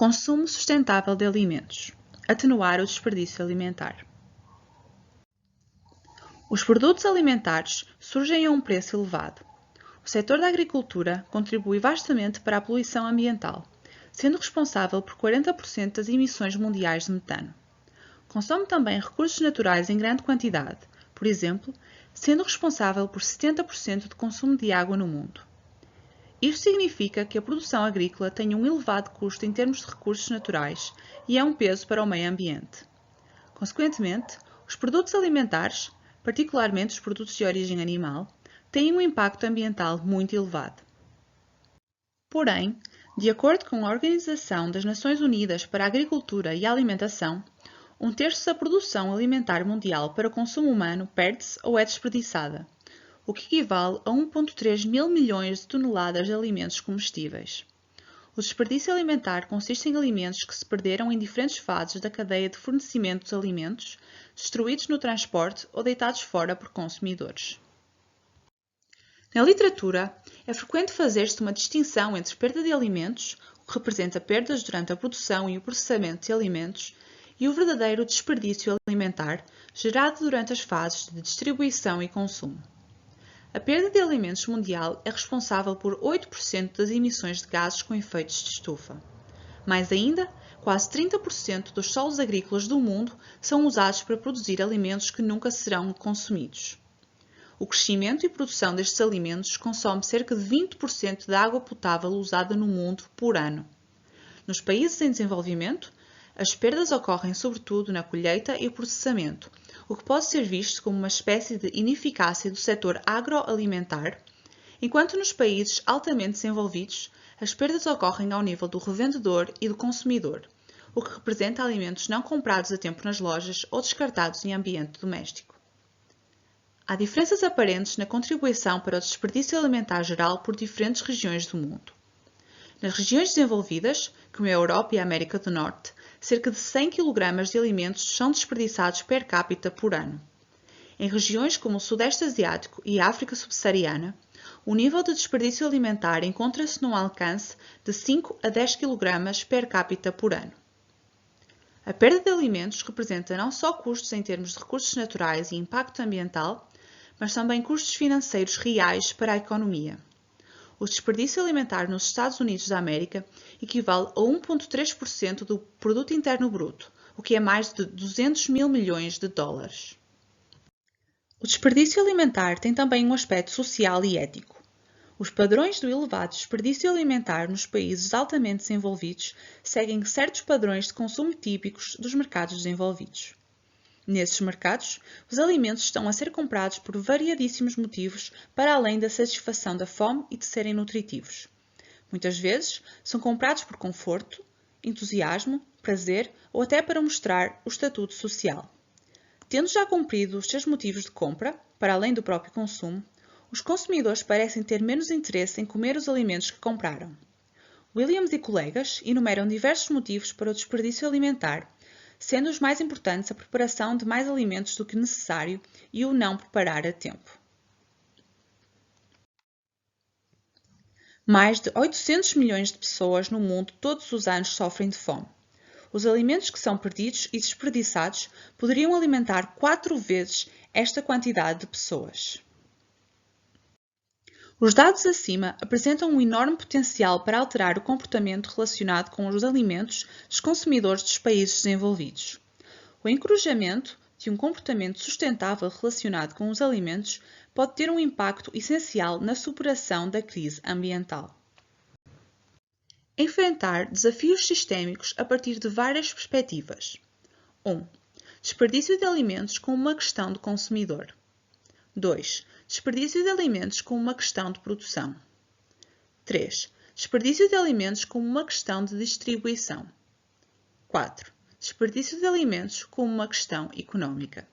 Consumo sustentável de alimentos. Atenuar o desperdício alimentar. Os produtos alimentares surgem a um preço elevado. O setor da agricultura contribui vastamente para a poluição ambiental, sendo responsável por 40% das emissões mundiais de metano. Consome também recursos naturais em grande quantidade, por exemplo, sendo responsável por 70% do consumo de água no mundo. Isto significa que a produção agrícola tem um elevado custo em termos de recursos naturais e é um peso para o meio ambiente. Consequentemente, os produtos alimentares, particularmente os produtos de origem animal, têm um impacto ambiental muito elevado. Porém, de acordo com a Organização das Nações Unidas para a Agricultura e a Alimentação, 1/3 da produção alimentar mundial para consumo humano perde-se ou é desperdiçada, o que equivale a 1,3 mil milhões de toneladas de alimentos comestíveis. O desperdício alimentar consiste em alimentos que se perderam em diferentes fases da cadeia de fornecimento dos alimentos, destruídos no transporte ou deitados fora por consumidores. Na literatura, é frequente fazer-se uma distinção entre perda de alimentos, o que representa perdas durante a produção e o processamento de alimentos, e o verdadeiro desperdício alimentar, gerado durante as fases de distribuição e consumo. A perda de alimentos mundial é responsável por 8% das emissões de gases com efeitos de estufa. Mais ainda, quase 30% dos solos agrícolas do mundo são usados para produzir alimentos que nunca serão consumidos. O crescimento e produção destes alimentos consome cerca de 20% da água potável usada no mundo por ano. Nos países em desenvolvimento, as perdas ocorrem sobretudo na colheita e processamento, o que pode ser visto como uma espécie de ineficácia do setor agroalimentar, enquanto nos países altamente desenvolvidos, as perdas ocorrem ao nível do revendedor e do consumidor, o que representa alimentos não comprados a tempo nas lojas ou descartados em ambiente doméstico. Há diferenças aparentes na contribuição para o desperdício alimentar geral por diferentes regiões do mundo. Nas regiões desenvolvidas, como a Europa e a América do Norte, cerca de 100 kg de alimentos são desperdiçados per capita por ano. Em regiões como o Sudeste Asiático e a África Subsaariana, o nível de desperdício alimentar encontra-se num alcance de 5 a 10 kg per capita por ano. A perda de alimentos representa não só custos em termos de recursos naturais e impacto ambiental, mas também custos financeiros reais para a economia. O desperdício alimentar nos Estados Unidos da América equivale a 1,3% do produto interno bruto, o que é mais de 200 mil milhões de dólares. O desperdício alimentar tem também um aspecto social e ético. Os padrões do elevado desperdício alimentar nos países altamente desenvolvidos seguem certos padrões de consumo típicos dos mercados desenvolvidos. Nesses mercados, os alimentos estão a ser comprados por variadíssimos motivos para além da satisfação da fome e de serem nutritivos. Muitas vezes, são comprados por conforto, entusiasmo, prazer ou até para mostrar o estatuto social. Tendo já cumprido os seus motivos de compra, para além do próprio consumo, os consumidores parecem ter menos interesse em comer os alimentos que compraram. Williams e colegas enumeram diversos motivos para o desperdício alimentar, sendo os mais importantes a preparação de mais alimentos do que necessário e o não preparar a tempo. Mais de 800 milhões de pessoas no mundo todos os anos sofrem de fome. Os alimentos que são perdidos e desperdiçados poderiam alimentar 4 vezes esta quantidade de pessoas. Os dados acima apresentam um enorme potencial para alterar o comportamento relacionado com os alimentos dos consumidores dos países desenvolvidos. O encorajamento de um comportamento sustentável relacionado com os alimentos pode ter um impacto essencial na superação da crise ambiental. Enfrentar desafios sistémicos a partir de várias perspectivas. 1. Desperdício de alimentos como uma questão de consumidor. 2. Desperdício de alimentos como uma questão de produção. 3. Desperdício de alimentos como uma questão de distribuição. 4. Desperdício de alimentos como uma questão econômica.